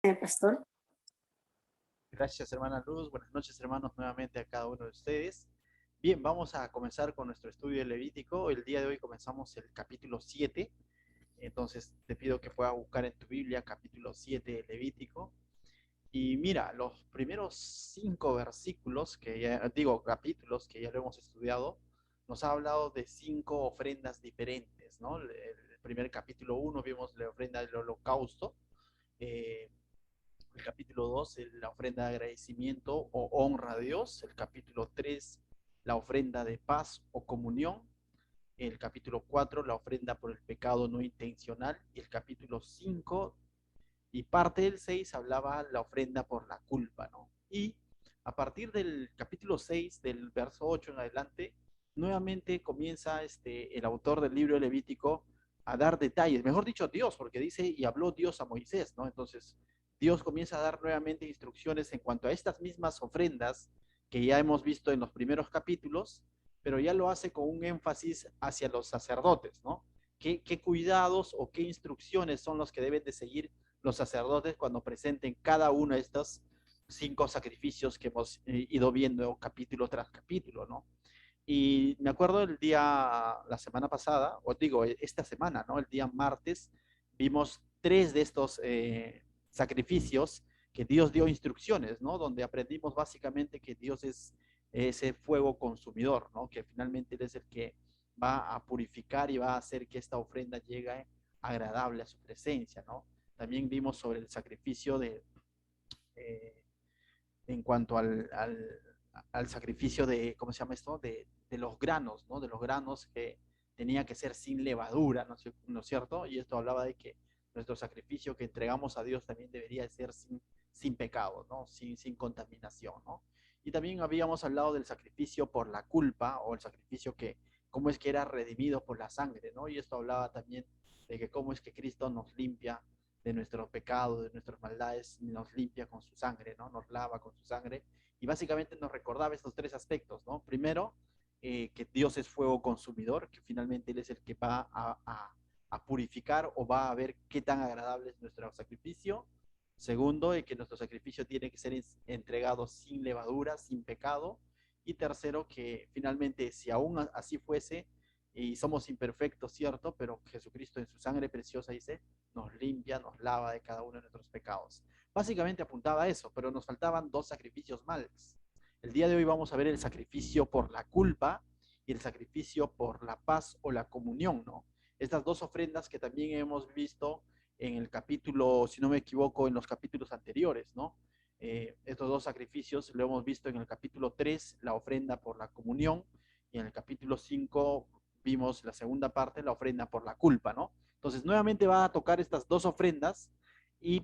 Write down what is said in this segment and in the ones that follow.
Pastor. Gracias, hermana Luz. Buenas noches, hermanos, nuevamente a cada uno de ustedes. Bien, vamos a comenzar con nuestro estudio de Levítico. El día de hoy comenzamos el capítulo 7. Entonces, te pido que puedas buscar en tu Biblia capítulo 7 de Levítico. Y mira, los primeros 5 versículos, capítulos que ya lo hemos estudiado, nos ha hablado de 5 ofrendas diferentes, ¿no? El primer capítulo 1 vimos la ofrenda del holocausto. Eh, el capítulo 2, la ofrenda de agradecimiento o honra a Dios. El capítulo 3, la ofrenda de paz o comunión. El capítulo 4, la ofrenda por el pecado no intencional. Y el capítulo 5 y parte del 6 hablaba la ofrenda por la culpa, ¿no? Y a partir del capítulo 6, del verso 8 en adelante, nuevamente comienza el autor del libro de Levítico a dar detalles, mejor dicho, Dios, porque dice, y habló Dios a Moisés, ¿no? Entonces, Dios comienza a dar nuevamente instrucciones en cuanto a estas mismas ofrendas que ya hemos visto en los primeros capítulos, pero ya lo hace con un énfasis hacia los sacerdotes, ¿no? ¿Qué cuidados o qué instrucciones son los que deben de seguir los sacerdotes cuando presenten cada uno de estos 5 sacrificios que hemos ido viendo capítulo tras capítulo, ¿no? Y me acuerdo el día, la semana pasada, o digo, esta semana, ¿no? El día martes, vimos 3 de estos sacrificios que Dios dio instrucciones, ¿no? Donde aprendimos básicamente que Dios es ese fuego consumidor, ¿no? Que finalmente Él es el que va a purificar y va a hacer que esta ofrenda llegue agradable a su presencia, ¿no? También vimos sobre el sacrificio eh, en cuanto al sacrificio de, ¿cómo se llama esto? De los granos, ¿no? De los granos que tenía que ser sin levadura, ¿no es cierto? Y esto hablaba de que nuestro sacrificio que entregamos a Dios también debería ser sin pecado, ¿no? Sin contaminación, ¿no? Y también habíamos hablado del sacrificio por la culpa o el sacrificio que, cómo es que era redimido por la sangre, ¿no? Y esto hablaba también de que cómo es que Cristo nos limpia de nuestros pecados, de nuestras maldades, nos limpia con su sangre, ¿no? Nos lava con su sangre. Y básicamente nos recordaba estos 3 aspectos, ¿no? Primero, que Dios es fuego consumidor, que finalmente Él es el que va a purificar o va a ver qué tan agradable es nuestro sacrificio. Segundo, que nuestro sacrificio tiene que ser entregado sin levadura, sin pecado. Y tercero, que finalmente, si aún así fuese, y somos imperfectos, ¿cierto? Pero Jesucristo en su sangre preciosa dice, nos limpia, nos lava de cada uno de nuestros pecados. Básicamente apuntaba a eso, pero nos faltaban 2 sacrificios más. El día de hoy vamos a ver el sacrificio por la culpa y el sacrificio por la paz o la comunión, ¿no? Estas 2 ofrendas que también hemos visto en el capítulo, si no me equivoco, en los capítulos anteriores, ¿no? Estos 2 sacrificios lo hemos visto en el capítulo 3, la ofrenda por la comunión, y en el capítulo 5 vimos la segunda parte, la ofrenda por la culpa, ¿no? Entonces, nuevamente va a tocar estas 2 ofrendas,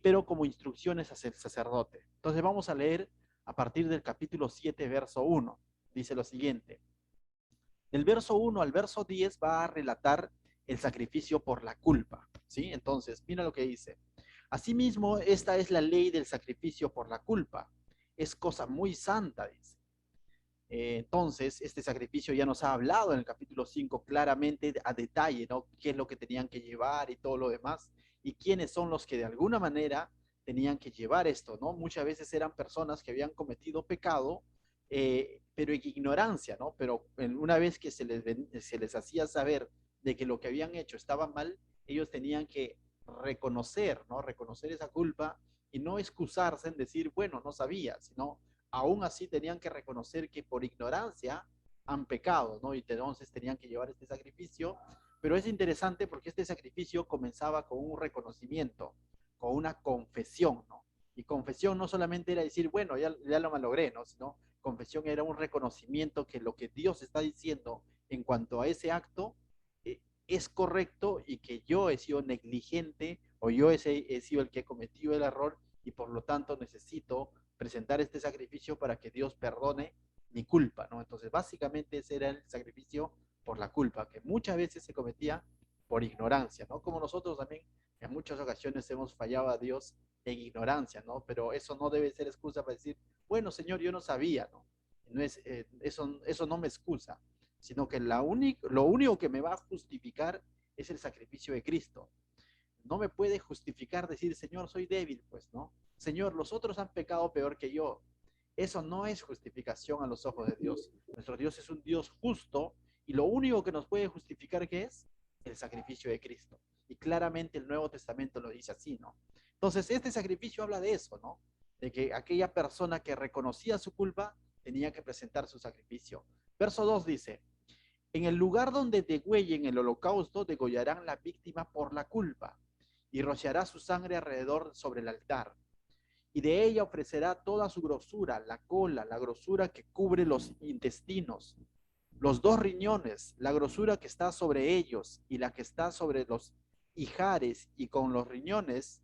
pero como instrucciones hacia el sacerdote. Entonces, vamos a leer a partir del capítulo 7, verso 1. Dice lo siguiente. Del verso 1 al verso 10 va a relatar el sacrificio por la culpa, ¿sí? Entonces, mira lo que dice. Asimismo, esta es la ley del sacrificio por la culpa. Es cosa muy santa, dice. Entonces, este sacrificio ya nos ha hablado en el capítulo 5 claramente a detalle, ¿no? Qué es lo que tenían que llevar y todo lo demás, y quiénes son los que de alguna manera tenían que llevar esto, ¿no? Muchas veces eran personas que habían cometido pecado, pero en ignorancia, ¿no? Pero una vez que se les hacía saber de que lo que habían hecho estaba mal, ellos tenían que reconocer, ¿no? Reconocer esa culpa y no excusarse en decir, bueno, no sabía, sino aún así tenían que reconocer que por ignorancia han pecado, ¿no? Y entonces tenían que llevar este sacrificio. Pero es interesante porque este sacrificio comenzaba con un reconocimiento, con una confesión, ¿no? Y confesión no solamente era decir, bueno, ya lo malogré, ¿no? Sino confesión era un reconocimiento que lo que Dios está diciendo en cuanto a ese acto es correcto y que yo he sido negligente o yo he sido el que he cometido el error y por lo tanto necesito presentar este sacrificio para que Dios perdone mi culpa, ¿no? Entonces, básicamente ese era el sacrificio por la culpa, que muchas veces se cometía por ignorancia, ¿no? Como nosotros también en muchas ocasiones hemos fallado a Dios en ignorancia, ¿no? Pero eso no debe ser excusa para decir, bueno, Señor, yo no sabía, ¿no? No es, eso no me excusa, sino que lo único que me va a justificar es el sacrificio de Cristo. No me puede justificar decir, Señor, soy débil, pues, ¿no? Señor, los otros han pecado peor que yo. Eso no es justificación a los ojos de Dios. Nuestro Dios es un Dios justo y lo único que nos puede justificar, ¿qué es? El sacrificio de Cristo. Y claramente el Nuevo Testamento lo dice así, ¿no? Entonces, este sacrificio habla de eso, ¿no? De que aquella persona que reconocía su culpa tenía que presentar su sacrificio. Verso 2 dice, en el lugar donde degüellen el holocausto, degollarán la víctima por la culpa y rociará su sangre alrededor sobre el altar. Y de ella ofrecerá toda su grosura, la cola, la grosura que cubre los intestinos, los dos riñones, la grosura que está sobre ellos y la que está sobre los ijares, y con los riñones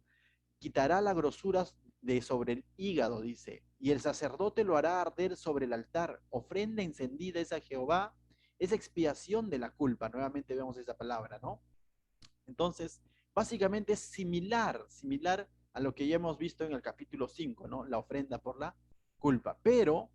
quitará la grosura de sobre el hígado, dice, y el sacerdote lo hará arder sobre el altar. Ofrenda encendida es a Jehová, es expiación de la culpa. Nuevamente vemos esa palabra, ¿no? Entonces, básicamente es similar a lo que ya hemos visto en el capítulo 5, ¿no? La ofrenda por la culpa. Pero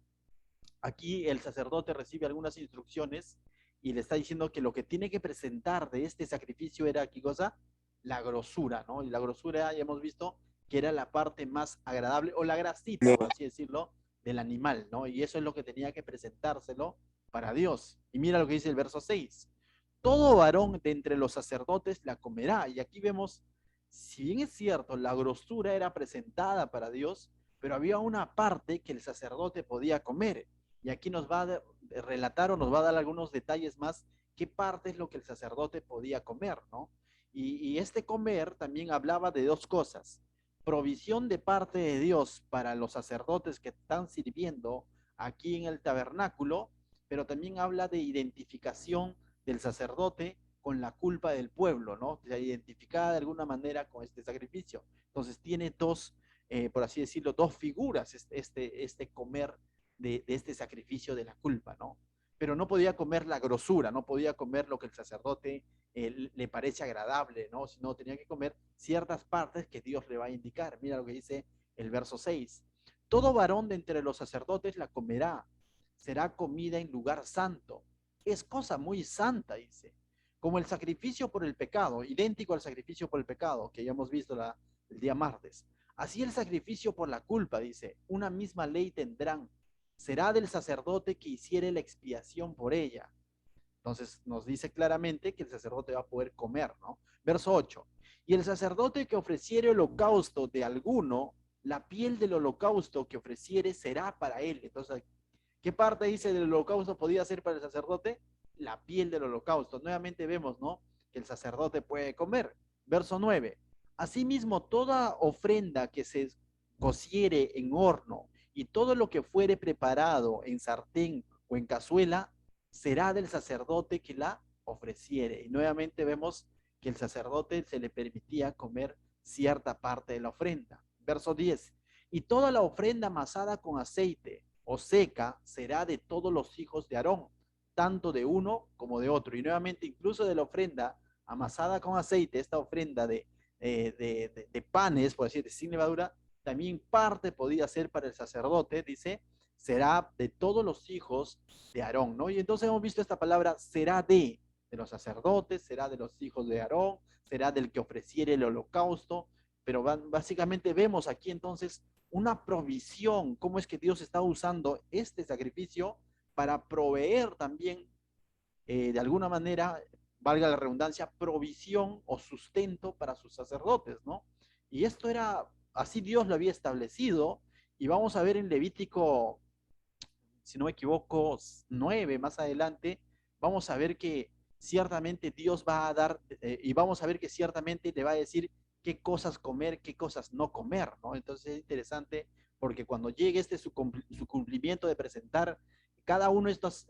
aquí el sacerdote recibe algunas instrucciones y le está diciendo que lo que tiene que presentar de este sacrificio era, ¿qué cosa? La grosura, ¿no? Y la grosura ya hemos visto que era la parte más agradable, o la grasita, por así decirlo, del animal, ¿no? Y eso es lo que tenía que presentárselo para Dios. Y mira lo que dice el verso 6. Todo varón de entre los sacerdotes la comerá. Y aquí vemos, si bien es cierto, la grosura era presentada para Dios, pero había una parte que el sacerdote podía comer. Y aquí nos va a relatar o nos va a dar algunos detalles más qué parte es lo que el sacerdote podía comer, ¿no? Y este comer también hablaba de dos cosas: provisión de parte de Dios para los sacerdotes que están sirviendo aquí en el tabernáculo, pero también habla de identificación del sacerdote con la culpa del pueblo, ¿no? Se identificada de alguna manera con este sacrificio. Entonces tiene dos, por así decirlo, dos figuras este comer de este sacrificio de la culpa, ¿no? Pero no podía comer la grosura, no podía comer lo que el sacerdote le parece agradable, ¿no? Sino tenía que comer ciertas partes que Dios le va a indicar. Mira lo que dice el verso 6. Todo varón de entre los sacerdotes la comerá, será comida en lugar santo. Es cosa muy santa, dice. Como el sacrificio por el pecado, idéntico al sacrificio por el pecado que ya hemos visto el día martes. Así el sacrificio por la culpa, dice, una misma ley tendrán. Será del sacerdote que hiciere la expiación por ella. Entonces nos dice claramente que el sacerdote va a poder comer, ¿no? Verso 8. Y el sacerdote que ofreciere holocausto de alguno, la piel del holocausto que ofreciere será para él. Entonces, ¿qué parte dice del holocausto podía ser para el sacerdote? La piel del holocausto. Nuevamente vemos, ¿no? Que el sacerdote puede comer. Verso 9. Asimismo, toda ofrenda que se cociere en horno y todo lo que fuere preparado en sartén o en cazuela será del sacerdote que la ofreciere. Y nuevamente vemos que el sacerdote se le permitía comer cierta parte de la ofrenda. Verso 10. Y toda la ofrenda amasada con aceite o seca será de todos los hijos de Aarón, tanto de uno como de otro. Y nuevamente, incluso de la ofrenda amasada con aceite, esta ofrenda de panes, por decir, sin levadura, también parte podía ser para el sacerdote, dice, será de todos los hijos de Aarón, ¿no? Y entonces hemos visto esta palabra, será de los sacerdotes, será de los hijos de Aarón, será del que ofreciere el holocausto, pero básicamente vemos aquí entonces una provisión, cómo es que Dios está usando este sacrificio para proveer también, de alguna manera, valga la redundancia, provisión o sustento para sus sacerdotes, ¿no? Y esto era, así Dios lo había establecido, y vamos a ver en Levítico, si no me equivoco, 9 más adelante, vamos a ver que ciertamente Dios va a dar, y vamos a ver que ciertamente le va a decir qué cosas comer, qué cosas no comer, ¿no? Entonces es interesante porque cuando llegue su cumplimiento de presentar cada uno de estos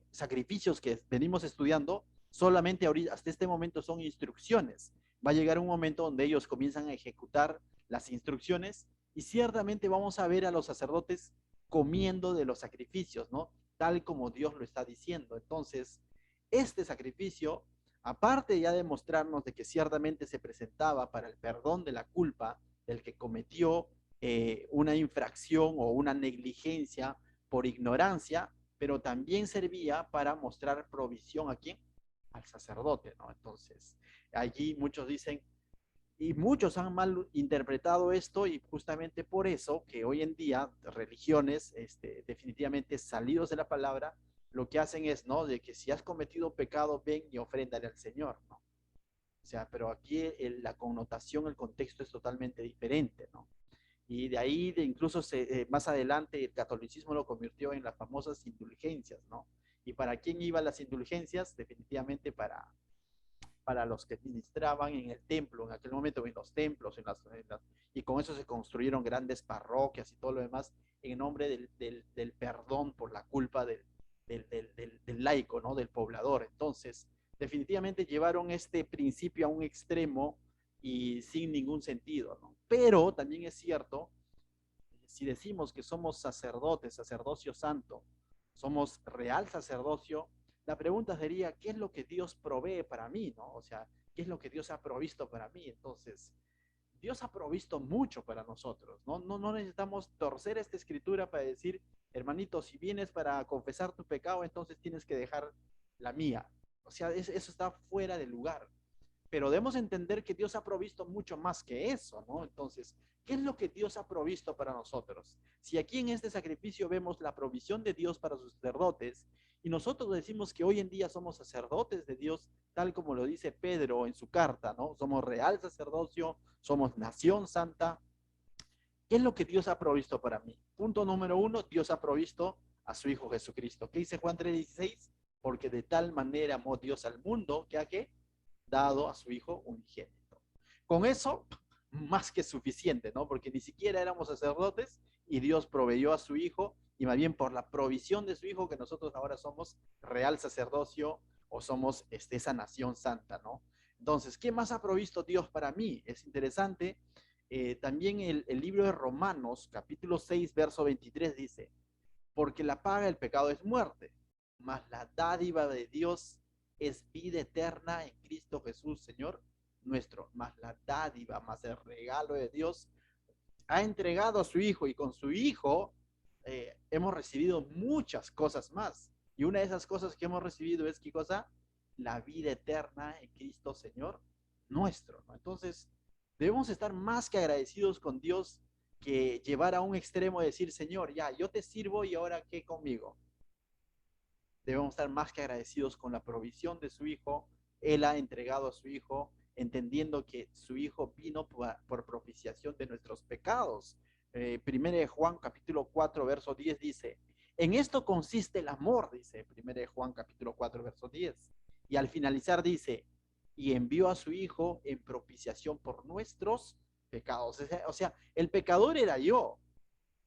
sacrificios que venimos estudiando, solamente ahorita, hasta este momento son instrucciones. Va a llegar un momento donde ellos comienzan a ejecutar las instrucciones y ciertamente vamos a ver a los sacerdotes comiendo de los sacrificios, ¿no? Tal como Dios lo está diciendo. Entonces, este sacrificio, aparte ya de mostrarnos de que ciertamente se presentaba para el perdón de la culpa del que cometió una infracción o una negligencia por ignorancia, pero también servía para mostrar provisión a quién, al sacerdote, ¿no? Entonces, allí muchos dicen, Y muchos han mal interpretado esto y justamente por eso que hoy en día religiones definitivamente salidos de la palabra, lo que hacen es, ¿no? De que si has cometido pecado, ven y ofréndale al Señor, ¿no? O sea, pero aquí la connotación, el contexto es totalmente diferente, ¿no? Y de ahí, incluso más adelante, el catolicismo lo convirtió en las famosas indulgencias, ¿no? ¿Y para quién iban las indulgencias? Definitivamente para los que ministraban en el templo, en aquel momento en los templos, y con eso se construyeron grandes parroquias y todo lo demás en nombre del perdón por la culpa del laico, ¿no? Del poblador. Entonces, definitivamente llevaron este principio a un extremo y sin ningún sentido, ¿no? Pero también es cierto, si decimos que somos sacerdotes, sacerdocio santo, somos real sacerdocio, la pregunta sería, ¿qué es lo que Dios provee para mí? ¿No? O sea, ¿qué es lo que Dios ha provisto para mí? Entonces, Dios ha provisto mucho para nosotros, ¿no? No necesitamos torcer esta escritura para decir, hermanito, si vienes para confesar tu pecado, entonces tienes que dejar la mía. O sea, eso está fuera de lugar. Pero debemos entender que Dios ha provisto mucho más que eso, ¿no? Entonces, ¿qué es lo que Dios ha provisto para nosotros? Si aquí en este sacrificio vemos la provisión de Dios para sus sacerdotes, y nosotros decimos que hoy en día somos sacerdotes de Dios, tal como lo dice Pedro en su carta, ¿no? Somos real sacerdocio, somos nación santa. ¿Qué es lo que Dios ha provisto para mí? Punto número uno, Dios ha provisto a su Hijo Jesucristo. ¿Qué dice Juan 3:16? Porque de tal manera amó Dios al mundo que ha que dado a su Hijo unigénito. Con eso, más que suficiente, ¿no? Porque ni siquiera éramos sacerdotes y Dios proveyó a su Hijo y más bien por la provisión de su Hijo que nosotros ahora somos real sacerdocio o somos esa nación santa, ¿no? Entonces, ¿qué más ha provisto Dios para mí? Es interesante. También el libro de Romanos, capítulo 6, verso 23 dice, porque la paga del pecado es muerte, mas la dádiva de Dios es vida eterna en Cristo Jesús, Señor nuestro. Más la dádiva, más el regalo de Dios, ha entregado a su Hijo y con su Hijo hemos recibido muchas cosas más. Y una de esas cosas que hemos recibido es, ¿qué cosa? La vida eterna en Cristo, Señor nuestro, ¿no? Entonces, debemos estar más que agradecidos con Dios que llevar a un extremo de decir, Señor, ya, yo te sirvo y ahora qué conmigo. Debemos estar más que agradecidos con la provisión de su Hijo. Él ha entregado a su Hijo, entendiendo que su Hijo vino por propiciación de nuestros pecados. Primera de Juan capítulo 4, verso 10 dice, en esto consiste el amor, dice Primera de Juan capítulo 4, verso 10. Y al finalizar dice, y envió a su Hijo en propiciación por nuestros pecados. O sea, el pecador era yo,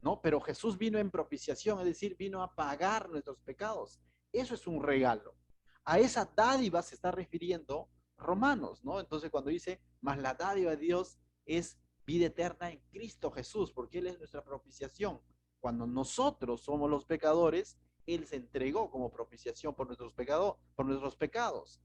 ¿no? Pero Jesús vino en propiciación, es decir, vino a pagar nuestros pecados. Eso es un regalo. A esa dádiva se está refiriendo Romanos, ¿no? Entonces cuando dice, más la dádiva de Dios es vida eterna en Cristo Jesús, porque Él es nuestra propiciación. Cuando nosotros somos los pecadores, Él se entregó como propiciación por nuestros pecados.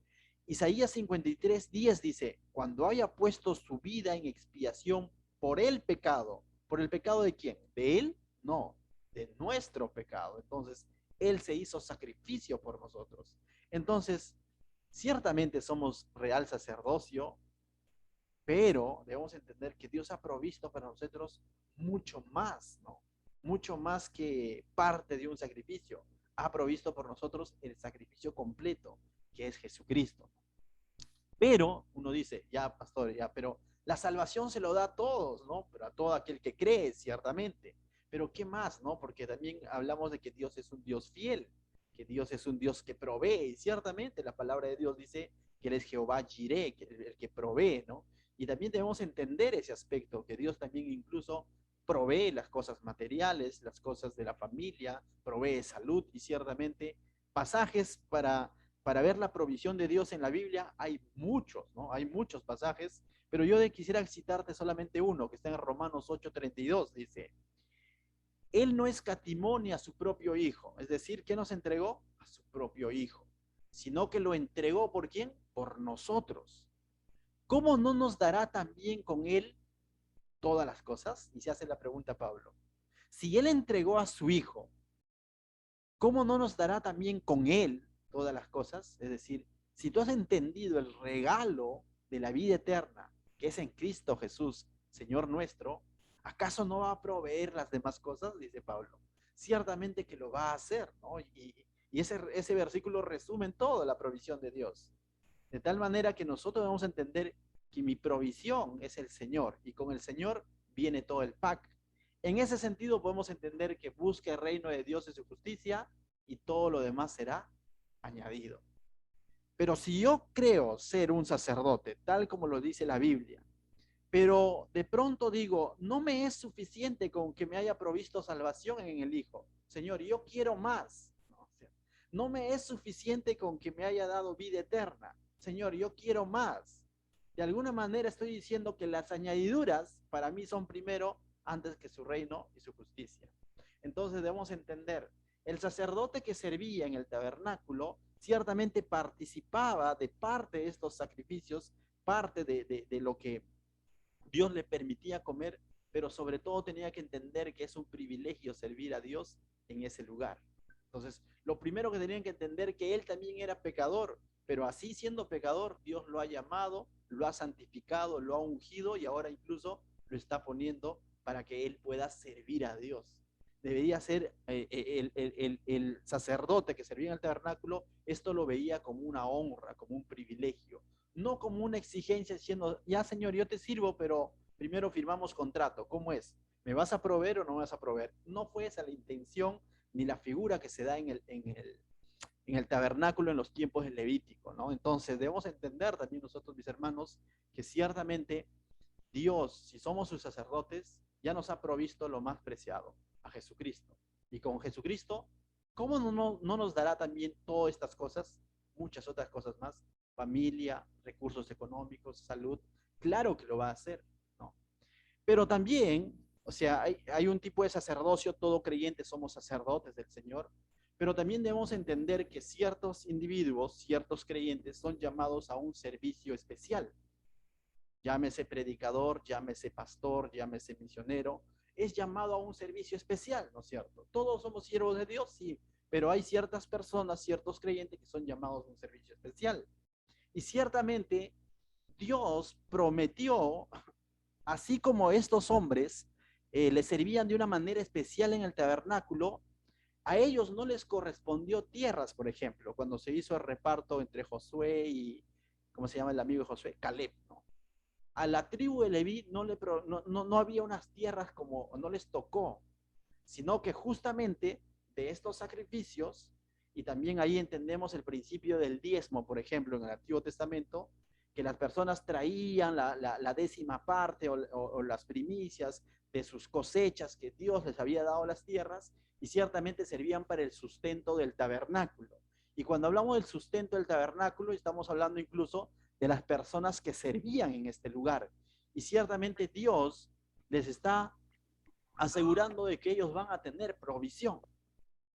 Isaías 53:10 dice, cuando haya puesto su vida en expiación por el pecado. ¿Por el pecado de quién? ¿De él? No, de nuestro pecado. Entonces, él se hizo sacrificio por nosotros. Entonces, ciertamente somos real sacerdocio, pero debemos entender que Dios ha provisto para nosotros mucho más, ¿no? Mucho más que parte de un sacrificio. Ha provisto por nosotros el sacrificio completo, que es Jesucristo. Pero uno dice, ya, pastor, ya, pero la salvación se lo da a todos, ¿no? Pero a todo aquel que cree, ciertamente. Pero ¿qué más, no? Porque también hablamos de que Dios es un Dios fiel, que Dios es un Dios que provee, y ciertamente la palabra de Dios dice que Él es Jehová Jireh, que el que provee, ¿no? Y también debemos entender ese aspecto, que Dios también incluso provee las cosas materiales, las cosas de la familia, provee salud, y ciertamente pasajes para ver la provisión de Dios en la Biblia hay muchos, ¿no? Hay muchos pasajes, pero yo quisiera citarte solamente uno, que está en Romanos 8:32, dice, Él no escatimó ni a su propio Hijo, es decir, ¿qué nos entregó? A su propio Hijo, sino que lo entregó ¿por quién? Por nosotros. ¿Cómo no nos dará también con Él todas las cosas? Y se hace la pregunta Pablo. Si Él entregó a su Hijo, ¿cómo no nos dará también con Él todas las cosas? Es decir, si tú has entendido el regalo de la vida eterna, que es en Cristo Jesús, Señor nuestro, ¿acaso no va a proveer las demás cosas? Dice Pablo. Ciertamente que lo va a hacer, ¿no? Y ese versículo resume en todo la provisión de Dios. De tal manera que nosotros debemos entender que mi provisión es el Señor y con el Señor viene todo el pack. En ese sentido podemos entender que busca el reino de Dios y su justicia y todo lo demás será añadido. Pero si yo creo ser un sacerdote, tal como lo dice la Biblia, pero de pronto digo, no me es suficiente con que me haya provisto salvación en el Hijo. Señor, yo quiero más. No me es suficiente con que me haya dado vida eterna. Señor, yo quiero más. De alguna manera estoy diciendo que las añadiduras para mí son primero antes que su reino y su justicia. Entonces debemos entender, el sacerdote que servía en el tabernáculo ciertamente participaba de parte de estos sacrificios, parte de lo que Dios le permitía comer, pero sobre todo tenía que entender que es un privilegio servir a Dios en ese lugar. Entonces, lo primero que tenían que entender que él también era pecador, pero así siendo pecador, Dios lo ha llamado, lo ha santificado, lo ha ungido y ahora incluso lo está poniendo para que él pueda servir a Dios. Debería ser el sacerdote que servía en el tabernáculo, esto lo veía como una honra, como un privilegio, no como una exigencia diciendo, ya Señor, yo te sirvo, pero primero firmamos contrato. ¿Cómo es? ¿Me vas a proveer o no me vas a proveer? No fue esa la intención ni la figura que se da en el tabernáculo en los tiempos del Levítico, ¿no? Entonces debemos entender también nosotros, mis hermanos, que ciertamente Dios, si somos sus sacerdotes, ya nos ha provisto lo más preciado, a Jesucristo. Y con Jesucristo, ¿cómo no nos dará también todas estas cosas? Muchas otras cosas más, familia, recursos económicos, salud. Claro que lo va a hacer, ¿no? Pero también, o sea, hay un tipo de sacerdocio, todo creyente somos sacerdotes del Señor, pero también debemos entender que ciertos individuos, ciertos creyentes son llamados a un servicio especial. Llámese predicador, llámese pastor, llámese misionero, es llamado a un servicio especial, ¿no es cierto? Todos somos siervos de Dios, sí, pero hay ciertas personas, ciertos creyentes que son llamados a un servicio especial. Y ciertamente Dios prometió, así como estos hombres le servían de una manera especial en el tabernáculo, a ellos no les correspondió tierras, por ejemplo, cuando se hizo el reparto entre Josué y, ¿cómo se llama el amigo de Josué? Caleb, ¿no? A la tribu de Leví no había unas tierras como, no les tocó, sino que justamente de estos sacrificios, y también ahí entendemos el principio del diezmo, por ejemplo, en el Antiguo Testamento, que las personas traían la décima parte o las primicias de sus cosechas que Dios les había dado a las tierras y ciertamente servían para el sustento del tabernáculo. Y cuando hablamos del sustento del tabernáculo, estamos hablando incluso de las personas que servían en este lugar. Y ciertamente Dios les está asegurando de que ellos van a tener provisión.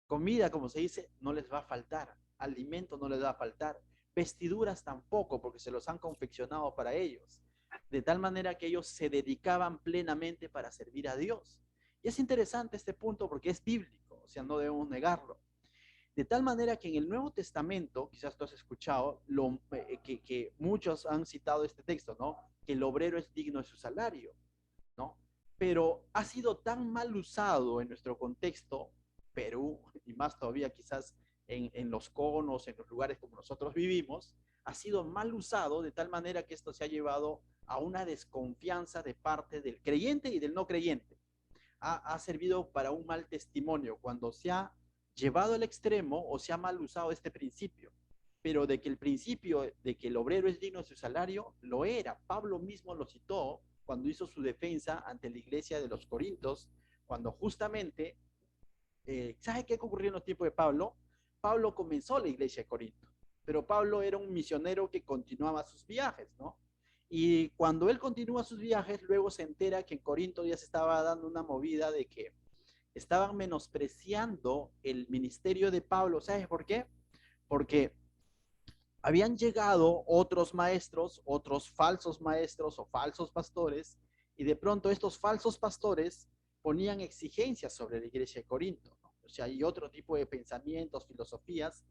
Comida, como se dice, no les va a faltar. Alimento no les va a faltar. Vestiduras tampoco, porque se los han confeccionado para ellos. De tal manera que ellos se dedicaban plenamente para servir a Dios. Y es interesante este punto porque es bíblico, o sea, no debemos negarlo. De tal manera que en el Nuevo Testamento, quizás tú has escuchado, que muchos han citado este texto, ¿no? Que el obrero es digno de su salario, ¿no? Pero ha sido tan mal usado en nuestro contexto, Perú, y más todavía quizás en los conos, en los lugares como nosotros vivimos, ha sido mal usado de tal manera que esto se ha llevado a una desconfianza de parte del creyente y del no creyente. Ha servido para un mal testimonio cuando se ha llevado al extremo o se ha mal usado este principio. Pero de que el principio de que el obrero es digno de su salario, lo era. Pablo mismo lo citó cuando hizo su defensa ante la iglesia de los Corintios, cuando justamente, ¿sabe qué ocurrió en los tiempos de Pablo? Pablo comenzó la iglesia de Corinto, pero Pablo era un misionero que continuaba sus viajes, ¿no? Y cuando él continúa sus viajes, luego se entera que en Corinto ya se estaba dando una movida de que estaban menospreciando el ministerio de Pablo. ¿Sabes por qué? Porque habían llegado otros maestros, otros falsos maestros o falsos pastores, y de pronto estos falsos pastores ponían exigencias sobre la iglesia de Corinto, ¿no? O sea, hay otro tipo de pensamientos, filosofías,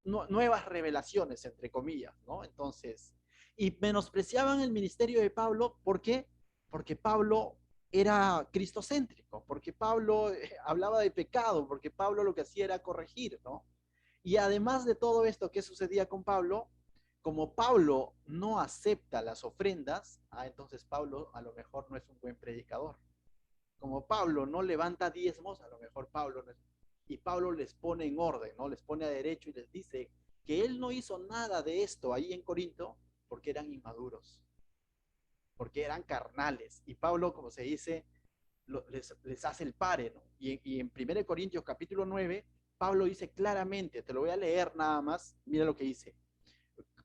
nuevas revelaciones, entre comillas, ¿no? Entonces, Y menospreciaban el ministerio de Pablo, ¿por qué? Porque Pablo era cristocéntrico, porque Pablo hablaba de pecado, porque Pablo lo que hacía era corregir, ¿no? Y además de todo esto, ¿qué sucedía con Pablo? Como Pablo no acepta las ofrendas, entonces Pablo a lo mejor no es un buen predicador. Como Pablo no levanta diezmos, a lo mejor Pablo no es... Y Pablo les pone en orden, ¿no? Les pone a derecho y les dice que él no hizo nada de esto ahí en Corinto porque eran inmaduros, porque eran carnales. Y Pablo, como se dice, les hace el pare, ¿no? Y en 1 Corintios capítulo 9, Pablo dice claramente, te lo voy a leer nada más, mira lo que dice.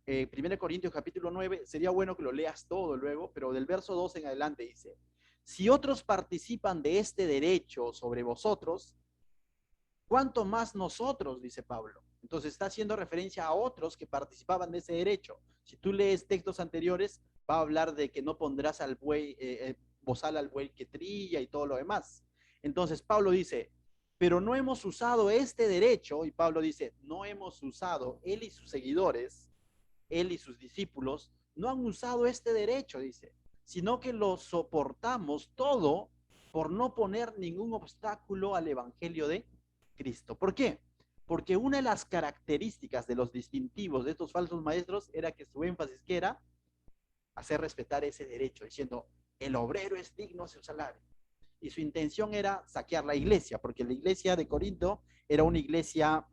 1 Corintios capítulo 9, sería bueno que lo leas todo luego, pero del verso 2 en adelante dice, si otros participan de este derecho sobre vosotros, ¿cuánto más nosotros? Dice Pablo. Entonces está haciendo referencia a otros que participaban de ese derecho. Si tú lees textos anteriores, va a hablar de que no pondrás al buey, bozal al buey que trilla y todo lo demás. Entonces Pablo dice, pero no hemos usado este derecho, y Pablo dice, no hemos usado, él y sus seguidores, él y sus discípulos, no han usado este derecho, dice, sino que lo soportamos todo por no poner ningún obstáculo al evangelio de Cristo. ¿Por qué? Porque una de las características de los distintivos de estos falsos maestros era que su énfasis que era hacer respetar ese derecho, diciendo, el obrero es digno de su salario. Y su intención era saquear la iglesia, porque la iglesia de Corinto era una iglesia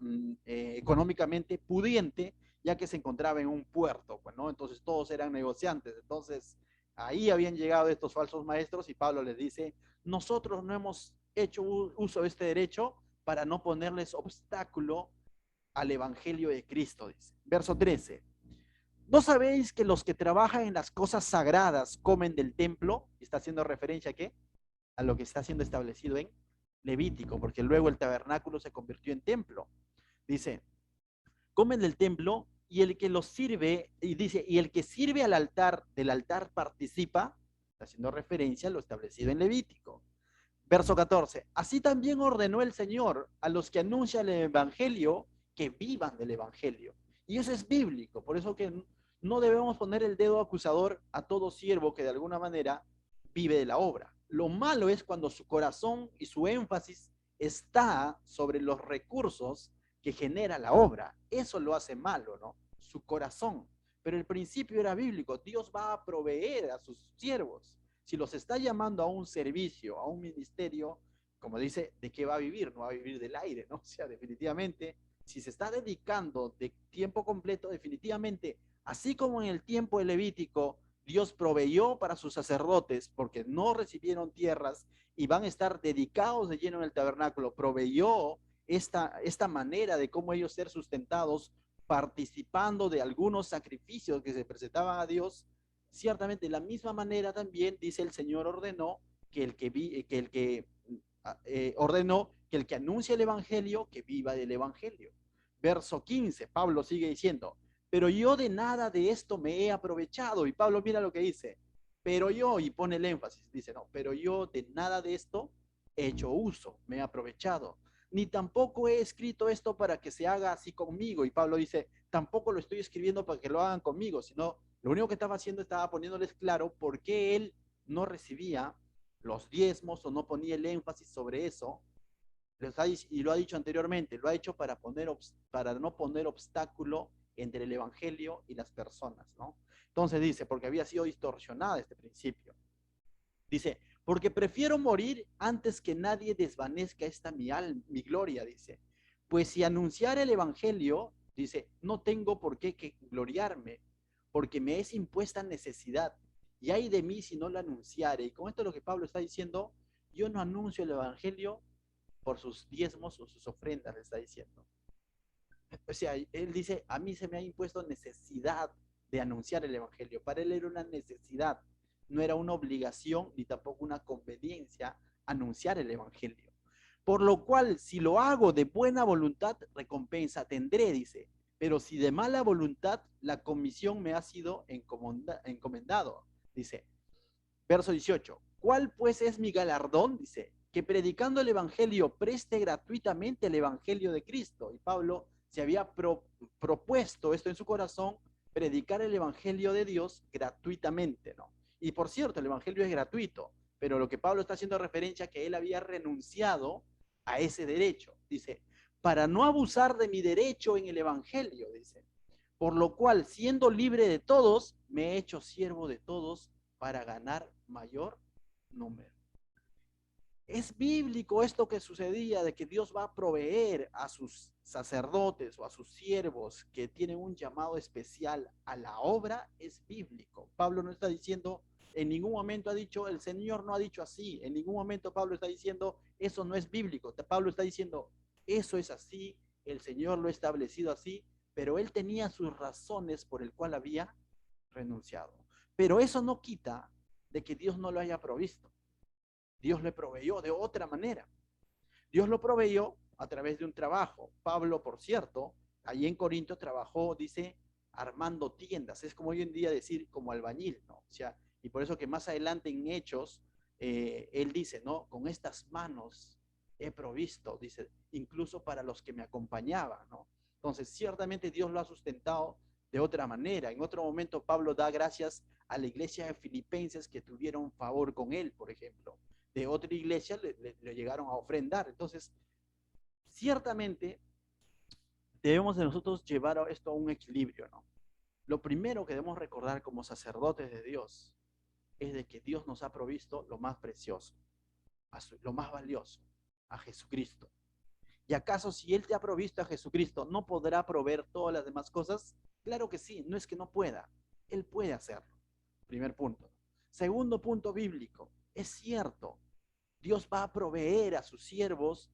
económicamente pudiente, ya que se encontraba en un puerto, pues, ¿no? Entonces todos eran negociantes. Entonces ahí habían llegado estos falsos maestros y Pablo les dice, nosotros no hemos hecho uso de este derecho para no ponerles obstáculo al evangelio de Cristo, dice. Verso 13. ¿No sabéis que los que trabajan en las cosas sagradas comen del templo? Está haciendo referencia a qué? A lo que está siendo establecido en Levítico, porque luego el tabernáculo se convirtió en templo. Dice, comen del templo y el que los sirve, y dice, y el que sirve al altar, del altar participa, está haciendo referencia a lo establecido en Levítico. Verso 14, así también ordenó el Señor a los que anuncian el Evangelio que vivan del Evangelio. Y eso es bíblico, por eso que no debemos poner el dedo acusador a todo siervo que de alguna manera vive de la obra. Lo malo es cuando su corazón y su énfasis está sobre los recursos que genera la obra. Eso lo hace malo, ¿no? Su corazón. Pero el principio era bíblico. Dios va a proveer a sus siervos. Si los está llamando a un servicio, a un ministerio, como dice, ¿de qué va a vivir? No va a vivir del aire, ¿no? O sea, definitivamente, si se está dedicando de tiempo completo, definitivamente, así como en el tiempo de Levítico, Dios proveyó para sus sacerdotes porque no recibieron tierras y van a estar dedicados de lleno en el tabernáculo, proveyó esta manera de cómo ellos ser sustentados participando de algunos sacrificios que se presentaban a Dios. Ciertamente, de la misma manera también dice el Señor ordenó que ordenó que el que anuncia el Evangelio, que viva del Evangelio. Verso 15, Pablo sigue diciendo, pero yo de nada de esto me he aprovechado. Y Pablo mira lo que dice, pero yo, y pone el énfasis, dice, no, pero yo de nada de esto he hecho uso, me he aprovechado. Ni tampoco he escrito esto para que se haga así conmigo. Y Pablo dice, tampoco lo estoy escribiendo para que lo hagan conmigo, sino lo único que estaba haciendo estaba poniéndoles claro por qué él no recibía los diezmos o no ponía el énfasis sobre eso. Y lo ha dicho anteriormente, lo ha hecho para no poner obstáculo entre el evangelio y las personas, ¿no? Entonces dice, porque había sido distorsionada este principio. Dice, porque prefiero morir antes que nadie desvanezca esta mi gloria, dice. Pues si anunciar el evangelio, dice, no tengo por qué que gloriarme, porque me es impuesta necesidad. Y hay de mí si no lo anunciare. Y con esto lo que Pablo está diciendo, yo no anuncio el evangelio por sus diezmos o sus ofrendas, le está diciendo. O sea, él dice, a mí se me ha impuesto necesidad de anunciar el evangelio. Para él era una necesidad, no era una obligación ni tampoco una conveniencia anunciar el evangelio. Por lo cual, si lo hago de buena voluntad, recompensa tendré, dice. Pero si de mala voluntad, la comisión me ha sido encomendado, dice. Verso 18. ¿Cuál pues es mi galardón? Dice, que predicando el evangelio preste gratuitamente el evangelio de Cristo. Y Pablo se había propuesto esto en su corazón, predicar el evangelio de Dios gratuitamente, ¿no? Y por cierto, el evangelio es gratuito, pero lo que Pablo está haciendo referencia a que él había renunciado a ese derecho. Dice, para no abusar de mi derecho en el evangelio, dice, por lo cual, siendo libre de todos, me he hecho siervo de todos para ganar mayor número. Es bíblico esto que sucedía, de que Dios va a proveer a sus sacerdotes o a sus siervos que tienen un llamado especial a la obra. Es bíblico. Pablo no está diciendo, en ningún momento ha dicho, el Señor no ha dicho así, en ningún momento Pablo está diciendo, eso no es bíblico. Pablo está diciendo, eso es así, el Señor lo ha establecido así, pero él tenía sus razones por el cual había renunciado. Pero eso no quita de que Dios no lo haya provisto. Dios le proveyó de otra manera. Dios lo proveyó a través de un trabajo. Pablo, por cierto, allí en Corinto trabajó, dice, armando tiendas. Es como hoy en día decir como albañil, ¿no? O sea, y por eso que más adelante en Hechos, él dice, ¿no? Con estas manos he provisto, dice, incluso para los que me acompañaban, ¿no? Entonces, ciertamente Dios lo ha sustentado de otra manera. En otro momento, Pablo da gracias a la iglesia de Filipenses que tuvieron favor con él, por ejemplo. De otra iglesia le llegaron a ofrendar. Entonces, ciertamente debemos de nosotros llevar esto a un equilibrio, ¿no? Lo primero que debemos recordar como sacerdotes de Dios es de que Dios nos ha provisto lo más precioso, lo más valioso, a Jesucristo. ¿Y acaso si Él te ha provisto a Jesucristo, no podrá proveer todas las demás cosas? Claro que sí, no es que no pueda, Él puede hacerlo. Primer punto. Segundo punto bíblico, es cierto, Dios va a proveer a sus siervos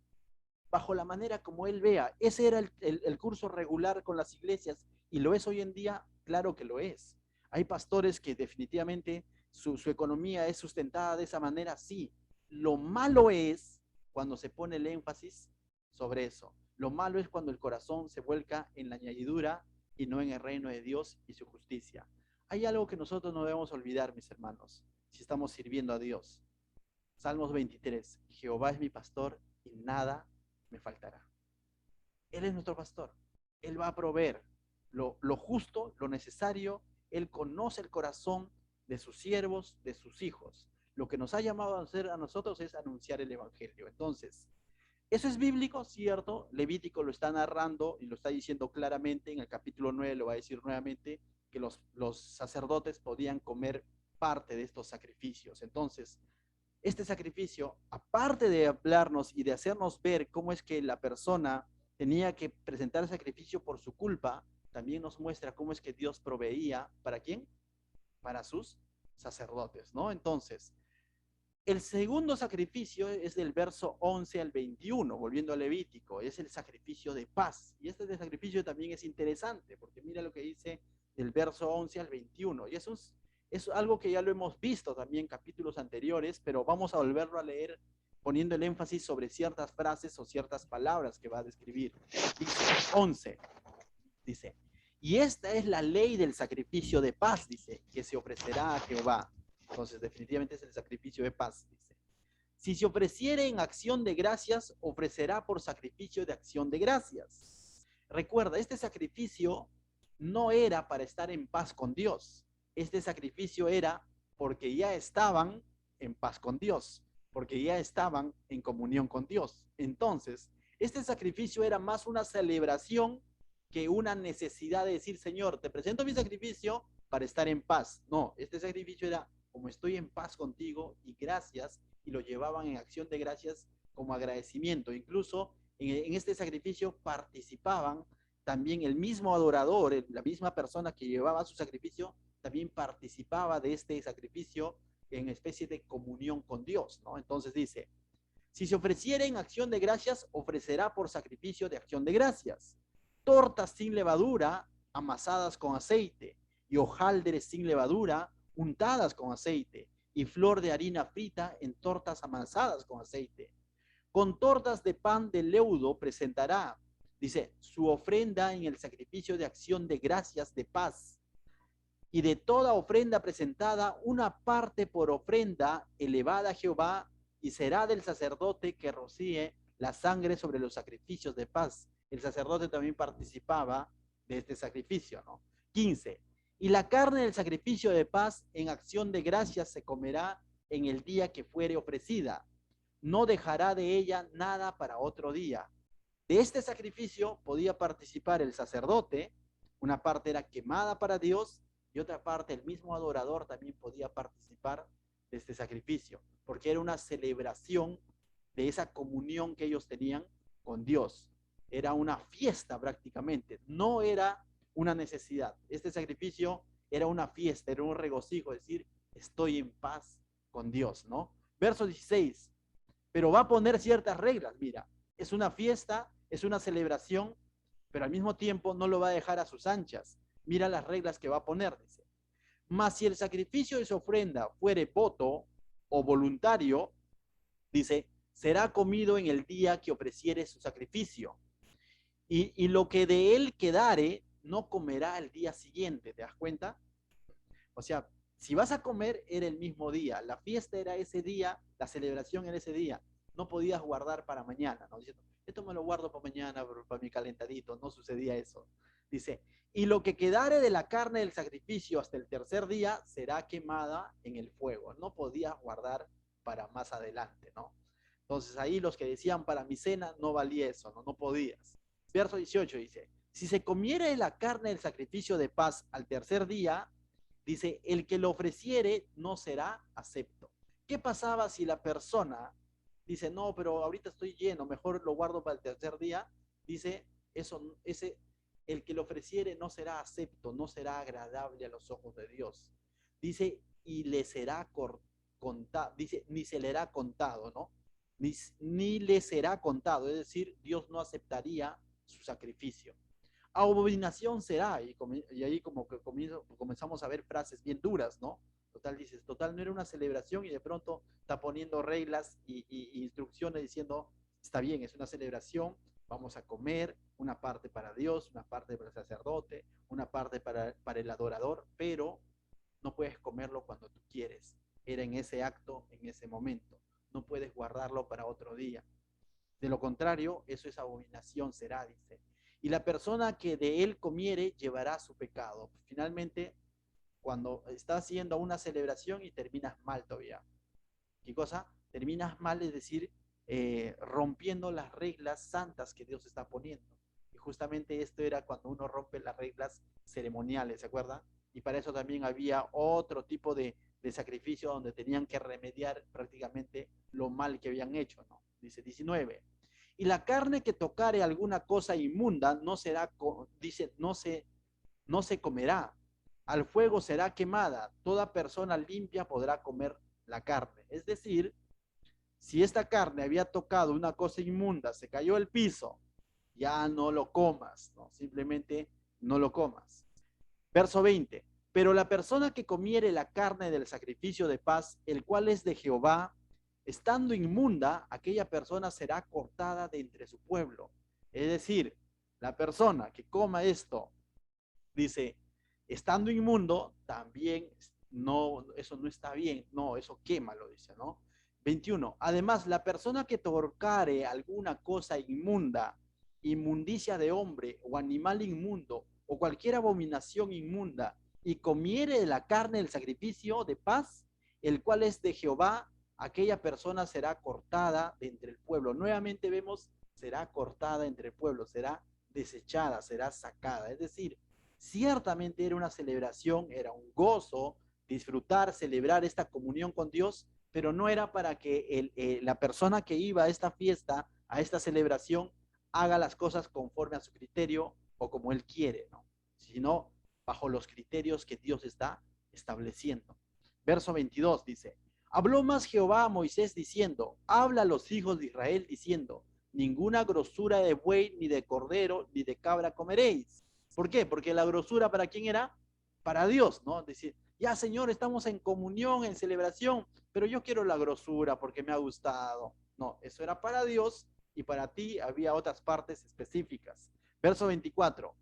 bajo la manera como Él vea. Ese era el curso regular con las iglesias y lo es hoy en día, claro que lo es. Hay pastores que definitivamente su economía es sustentada de esa manera, sí. Lo malo es cuando se pone el énfasis sobre eso. Lo malo es cuando el corazón se vuelca en la añadidura y no en el reino de Dios y su justicia. Hay algo que nosotros no debemos olvidar, mis hermanos, si estamos sirviendo a Dios. Salmos 23, Jehová es mi pastor y nada me faltará. Él es nuestro pastor. Él va a proveer lo justo, lo necesario. Él conoce el corazón de sus siervos, de sus hijos. Lo que nos ha llamado a hacer a nosotros es anunciar el evangelio. Entonces, eso es bíblico, cierto. Levítico lo está narrando y lo está diciendo claramente. En el capítulo 9 lo va a decir nuevamente que los sacerdotes podían comer parte de estos sacrificios. Entonces, este sacrificio, aparte de hablarnos y de hacernos ver cómo es que la persona tenía que presentar el sacrificio por su culpa, también nos muestra cómo es que Dios proveía, ¿para quién? Para sus sacerdotes, ¿no? Entonces, el segundo sacrificio es del verso 11 al 21, volviendo a Levítico, es el sacrificio de paz. Y este sacrificio también es interesante, porque mira lo que dice del verso 11 al 21. Y eso es algo que ya lo hemos visto también en capítulos anteriores, pero vamos a volverlo a leer poniendo el énfasis sobre ciertas frases o ciertas palabras que va a describir. Dice 11, dice, y esta es la ley del sacrificio de paz, dice, que se ofrecerá a Jehová. Entonces, definitivamente es el sacrificio de paz, dice. Si se ofreciere en acción de gracias, ofrecerá por sacrificio de acción de gracias. Recuerda, este sacrificio no era para estar en paz con Dios. Este sacrificio era porque ya estaban en paz con Dios, porque ya estaban en comunión con Dios. Entonces, este sacrificio era más una celebración que una necesidad de decir, Señor, te presento mi sacrificio para estar en paz. No, este sacrificio era como estoy en paz contigo y gracias, y lo llevaban en acción de gracias como agradecimiento. Incluso en este sacrificio participaban también el mismo adorador, la misma persona que llevaba su sacrificio, también participaba de este sacrificio en especie de comunión con Dios, ¿no? Entonces dice, si se ofreciera en acción de gracias, ofrecerá por sacrificio de acción de gracias. Tortas sin levadura, amasadas con aceite, y hojaldres sin levadura, untadas con aceite, y flor de harina frita en tortas amasadas con aceite. Con tortas de pan de leudo presentará, dice, su ofrenda en el sacrificio de acción de gracias de paz. Y de toda ofrenda presentada, una parte por ofrenda elevada a Jehová, y será del sacerdote que rocíe la sangre sobre los sacrificios de paz. El sacerdote también participaba de este sacrificio, ¿no? 15. Y la carne del sacrificio de paz en acción de gracias se comerá en el día que fuere ofrecida. No dejará de ella nada para otro día. De este sacrificio podía participar el sacerdote, una parte era quemada para Dios y otra parte el mismo adorador también podía participar de este sacrificio, porque era una celebración de esa comunión que ellos tenían con Dios. Era una fiesta prácticamente, no era una necesidad. Este sacrificio era una fiesta, era un regocijo, es decir, estoy en paz con Dios, ¿no? Verso 16, pero va a poner ciertas reglas, mira, es una fiesta, es una celebración, pero al mismo tiempo no lo va a dejar a sus anchas. Mira las reglas que va a poner, dice. Mas si el sacrificio de su ofrenda fuere voto o voluntario, dice, será comido en el día que ofreciere su sacrificio. Y lo que de él quedare, no comerá el día siguiente, ¿te das cuenta? O sea, si vas a comer, era el mismo día. La fiesta era ese día, la celebración era ese día. No podías guardar para mañana, ¿no? Diciendo, esto me lo guardo para mañana, para mi calentadito. No sucedía eso. Dice, y lo que quedare de la carne del sacrificio hasta el tercer día será quemada en el fuego. No podías guardar para más adelante, ¿no? Entonces ahí los que decían para mi cena no valía eso, ¿no? No podías. Verso 18 dice, si se comiere la carne del sacrificio de paz al tercer día, dice, el que lo ofreciere no será acepto. ¿Qué pasaba si la persona dice, no, pero ahorita estoy lleno, mejor lo guardo para el tercer día? Dice, el que lo ofreciere no será acepto, no será agradable a los ojos de Dios. Dice, y le será contado, dice, ni se le hará contado, ¿no? Ni le será contado, es decir, Dios no aceptaría su sacrificio. Abominación será, y ahí como que comenzamos a ver frases bien duras, ¿no? Total, dices, total, no era una celebración y de pronto está poniendo reglas y instrucciones diciendo, está bien, es una celebración, vamos a comer, una parte para Dios, una parte para el sacerdote, una parte para el adorador, pero no puedes comerlo cuando tú quieres. Era en ese acto, en ese momento. No puedes guardarlo para otro día. De lo contrario, eso es abominación, será, dice. Y la persona que de él comiere llevará su pecado. Finalmente, cuando estás haciendo una celebración y terminas mal todavía. ¿Qué cosa? Terminas mal, es decir, rompiendo las reglas santas que Dios está poniendo. Y justamente esto era cuando uno rompe las reglas ceremoniales, ¿se acuerdan? Y para eso también había otro tipo de sacrificio donde tenían que remediar prácticamente lo mal que habían hecho, ¿no? Dice 19. Y la carne que tocare alguna cosa inmunda no será, dice, no se comerá. Al fuego será quemada. Toda persona limpia podrá comer la carne. Es decir, si esta carne había tocado una cosa inmunda, se cayó el piso, ya no lo comas, ¿no? Simplemente no lo comas. Verso 20. Pero la persona que comiere la carne del sacrificio de paz, el cual es de Jehová, estando inmunda, aquella persona será cortada de entre su pueblo. Es decir, la persona que coma esto, dice, estando inmundo, también no, eso no está bien, no, eso quema, lo dice, ¿no? 21. Además, la persona que tocare alguna cosa inmunda, inmundicia de hombre o animal inmundo o cualquier abominación inmunda y comiere de la carne del sacrificio de paz, el cual es de Jehová, aquella persona será cortada de entre el pueblo. Nuevamente vemos, será cortada entre el pueblo, será desechada, será sacada. Es decir, ciertamente era una celebración, era un gozo, disfrutar, celebrar esta comunión con Dios, pero no era para que la persona que iba a esta fiesta, a esta celebración, haga las cosas conforme a su criterio o como él quiere, ¿no? Sino bajo los criterios que Dios está estableciendo. Verso 22 dice, habló más Jehová a Moisés diciendo, habla a los hijos de Israel diciendo, ninguna grosura de buey, ni de cordero, ni de cabra comeréis. ¿Por qué? Porque la grosura, ¿para quién era? Para Dios, ¿no? Es decir, ya Señor, estamos en comunión, en celebración, pero yo quiero la grosura porque me ha gustado. No, eso era para Dios y para ti había otras partes específicas. Verso 24.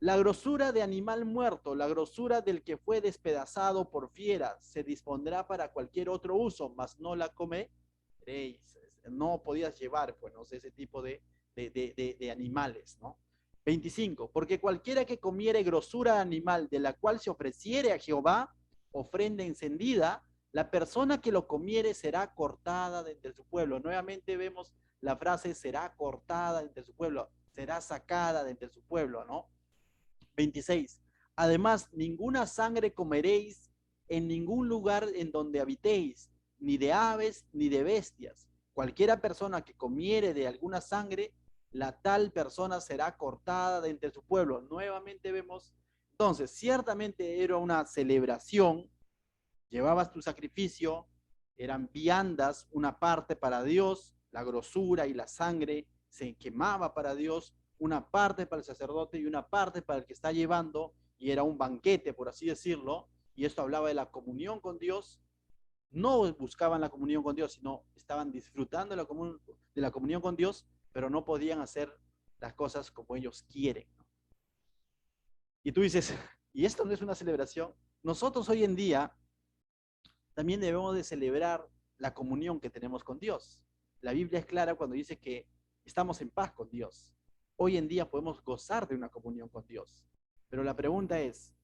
La grosura de animal muerto, la grosura del que fue despedazado por fieras, se dispondrá para cualquier otro uso, mas no la comeréis. No podías llevar, pues, no sé, ese tipo de animales, ¿no? 25, porque cualquiera que comiere grosura animal de la cual se ofreciere a Jehová ofrenda encendida, la persona que lo comiere será cortada de entre su pueblo. Nuevamente vemos la frase será cortada de entre su pueblo, será sacada de entre su pueblo, ¿no? 26. Además, ninguna sangre comeréis en ningún lugar en donde habitéis, ni de aves ni de bestias. Cualquiera persona que comiere de alguna sangre, la tal persona será cortada de entre su pueblo. Nuevamente vemos, entonces, ciertamente era una celebración, llevabas tu sacrificio, eran viandas, una parte para Dios, la grosura y la sangre se quemaba para Dios, una parte para el sacerdote y una parte para el que está llevando, y era un banquete, por así decirlo, y esto hablaba de la comunión con Dios. No buscaban la comunión con Dios, sino estaban disfrutando de la comunión con Dios, pero no podían hacer las cosas como ellos quieren. Y tú dices, ¿y esto no es una celebración? Nosotros hoy en día también debemos de celebrar la comunión que tenemos con Dios. La Biblia es clara cuando dice que estamos en paz con Dios. Hoy en día podemos gozar de una comunión con Dios. Pero la pregunta es,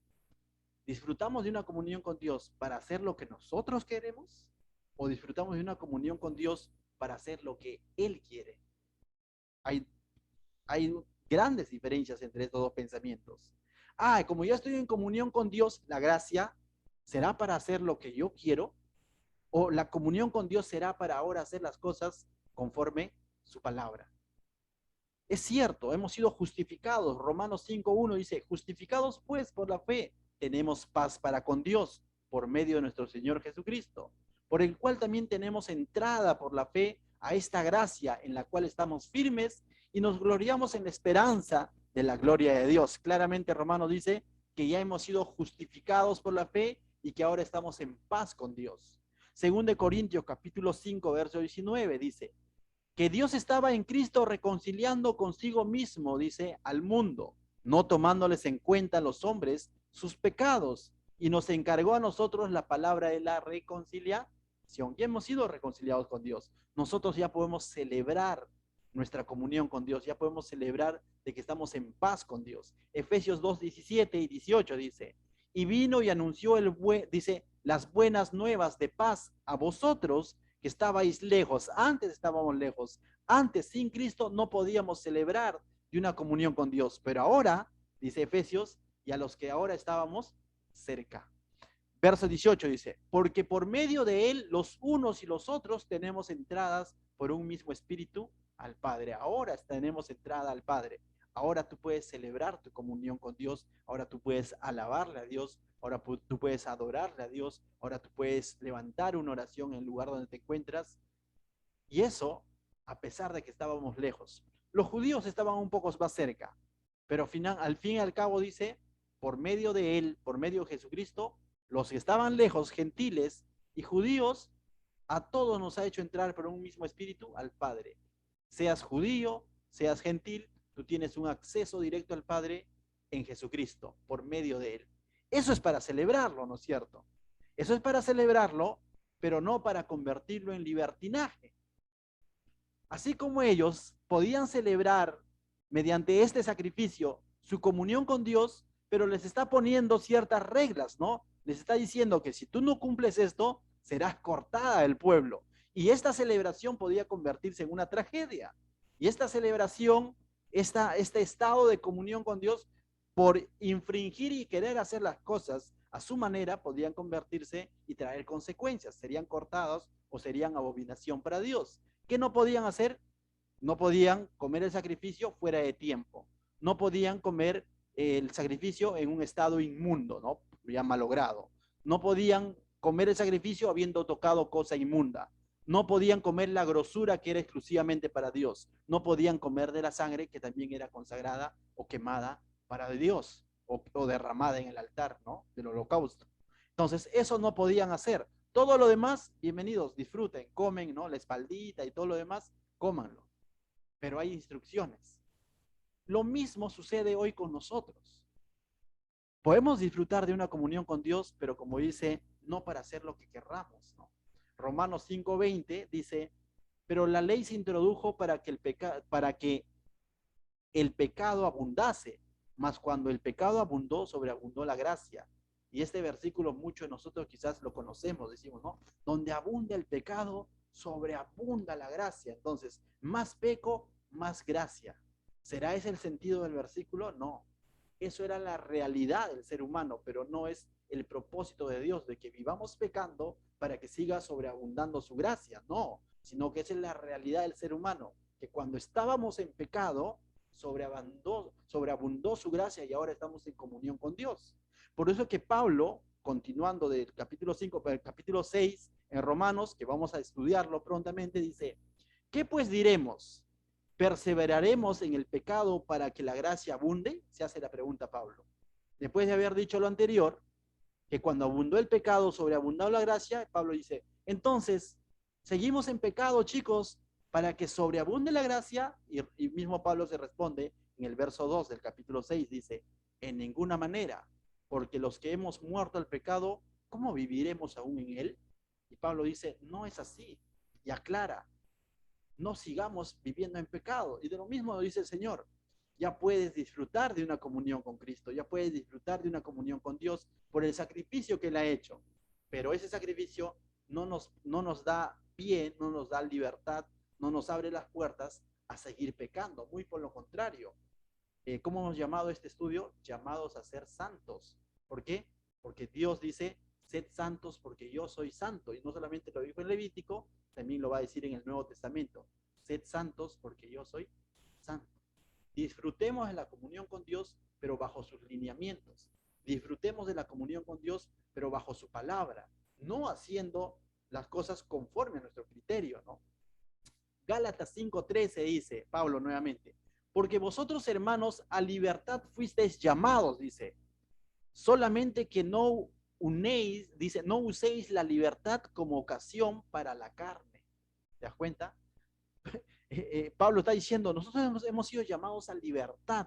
¿disfrutamos de una comunión con Dios para hacer lo que nosotros queremos? ¿O disfrutamos de una comunión con Dios para hacer lo que Él quiere? Hay, hay grandes diferencias entre estos dos pensamientos. Como ya estoy en comunión con Dios, la gracia será para hacer lo que yo quiero, o la comunión con Dios será para ahora hacer las cosas conforme su palabra. Es cierto, hemos sido justificados. Romanos 5:1 dice, justificados pues por la fe, tenemos paz para con Dios por medio de nuestro Señor Jesucristo, por el cual también tenemos entrada por la fe a esta gracia en la cual estamos firmes y nos gloriamos en la esperanza de la gloria de Dios. Claramente Romanos dice que ya hemos sido justificados por la fe y que ahora estamos en paz con Dios. Según de Corintios capítulo 5, verso 19 dice, que Dios estaba en Cristo reconciliando consigo mismo, dice, al mundo, no tomándoles en cuenta a los hombres sus pecados, y nos encargó a nosotros la palabra de la reconciliación. Ya hemos sido reconciliados con Dios. Nosotros ya podemos celebrar nuestra comunión con Dios, ya podemos celebrar de que estamos en paz con Dios. Efesios 2, 17 y 18 dice, y vino y anunció dice, las buenas nuevas de paz a vosotros que estabais lejos, antes estábamos lejos, antes sin Cristo no podíamos celebrar de una comunión con Dios, pero ahora, dice Efesios, y a los que ahora estábamos cerca. Verso 18 dice, porque por medio de él los unos y los otros tenemos entradas por un mismo espíritu al Padre. Ahora tenemos entrada al Padre. Ahora tú puedes celebrar tu comunión con Dios, ahora tú puedes alabarle a Dios, ahora tú puedes adorarle a Dios, ahora tú puedes levantar una oración en el lugar donde te encuentras. Y eso, a pesar de que estábamos lejos. Los judíos estaban un poco más cerca, pero al fin y al cabo dice, por medio de él, por medio de Jesucristo, los que estaban lejos, gentiles y judíos, a todos nos ha hecho entrar por un mismo espíritu al Padre. Seas judío, seas gentil, tú tienes un acceso directo al Padre en Jesucristo, por medio de él. Eso es para celebrarlo, ¿no es cierto? Eso es para celebrarlo, pero no para convertirlo en libertinaje. Así como ellos podían celebrar mediante este sacrificio su comunión con Dios, pero les está poniendo ciertas reglas, ¿no? Les está diciendo que si tú no cumples esto, serás cortada del pueblo. Y esta celebración podía convertirse en una tragedia. Y esta celebración, este estado de comunión con Dios, por infringir y querer hacer las cosas a su manera, podían convertirse y traer consecuencias. Serían cortados o serían abominación para Dios. ¿Qué no podían hacer? No podían comer el sacrificio fuera de tiempo. No podían comer el sacrificio en un estado inmundo, ¿no? Ya malogrado. No podían comer el sacrificio habiendo tocado cosa inmunda. No podían comer la grosura que era exclusivamente para Dios. No podían comer de la sangre que también era consagrada o quemada para Dios o derramada en el altar, ¿no? Del holocausto. Entonces, eso no podían hacer. Todo lo demás, bienvenidos, disfruten, comen, ¿no? La espaldita y todo lo demás, cómanlo. Pero hay instrucciones. Lo mismo sucede hoy con nosotros. Podemos disfrutar de una comunión con Dios, pero como dice, no para hacer lo que querramos, ¿no? Romanos 5:20 dice, pero la ley se introdujo para que el pecado abundase, mas cuando el pecado abundó, sobreabundó la gracia. Y este versículo muchos de nosotros quizás lo conocemos, decimos, ¿no? Donde abunda el pecado, sobreabunda la gracia. Entonces, más peco, más gracia. ¿Será ese el sentido del versículo? No. Eso era la realidad del ser humano, pero no es el propósito de Dios, de que vivamos pecando para que siga sobreabundando su gracia. No, sino que esa es la realidad del ser humano, que cuando estábamos en pecado, sobreabundó su gracia y ahora estamos en comunión con Dios. Por eso que Pablo, continuando del capítulo 5 para el capítulo 6 en Romanos, que vamos a estudiarlo prontamente, dice, ¿qué pues diremos? ¿Perseveraremos en el pecado para que la gracia abunde? Se hace la pregunta Pablo. Después de haber dicho lo anterior, que cuando abundó el pecado, sobreabundó la gracia, Pablo dice, entonces, seguimos en pecado, chicos, para que sobreabunde la gracia, y mismo Pablo se responde en el verso 2 del capítulo 6, dice, en ninguna manera, porque los que hemos muerto al pecado, ¿cómo viviremos aún en él? Y Pablo dice, no es así, y aclara, no sigamos viviendo en pecado. Y de lo mismo dice el Señor, ya puedes disfrutar de una comunión con Cristo, ya puedes disfrutar de una comunión con Dios por el sacrificio que Él ha hecho. Pero ese sacrificio no nos da pie, no nos da libertad, no nos abre las puertas a seguir pecando. Muy por lo contrario. ¿Cómo hemos llamado este estudio? Llamados a ser santos. ¿Por qué? Porque Dios dice, sed santos porque yo soy santo. Y no solamente lo dijo en Levítico, también lo va a decir en el Nuevo Testamento. Sed santos porque yo soy santo. Disfrutemos de la comunión con Dios, pero bajo sus lineamientos. Disfrutemos de la comunión con Dios, pero bajo su palabra. No haciendo las cosas conforme a nuestro criterio, ¿no? Gálatas 5:13 dice, Pablo nuevamente, porque vosotros hermanos a libertad fuisteis llamados, dice, solamente que no unéis, dice, no uséis la libertad como ocasión para la carne. ¿Te das cuenta? Pablo está diciendo, nosotros hemos sido llamados a libertad,